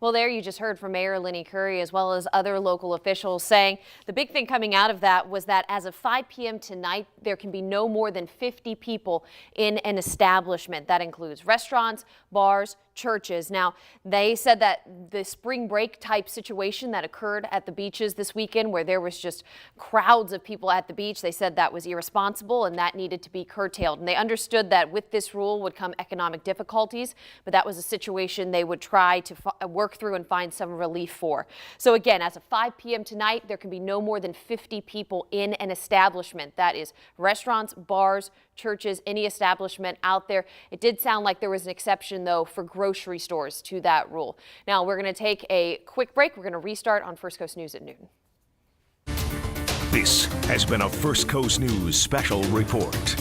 Well, there you just heard from Mayor Lenny Curry as well as other local officials saying the big thing coming out of that was that as of 5 p.m. tonight, there can be no more than 50 people in an establishment. That includes restaurants, bars, churches. Now, they said that the spring break type situation that occurred at the beaches this weekend, where there was just crowds of people at the beach, they said that was irresponsible and that needed to be curtailed. And they understood that with this rule would come economic difficulties, but that was a situation they would try to work through and find some relief for. So again, as of 5 p.m. tonight, there can be no more than 50 people in an establishment. That is restaurants, bars, churches, any establishment out there. It did sound like there was an exception, though, for grocery stores to that rule. Now, we're going to take a quick break. We're going to restart on First Coast News at noon. This has been a First Coast News special report.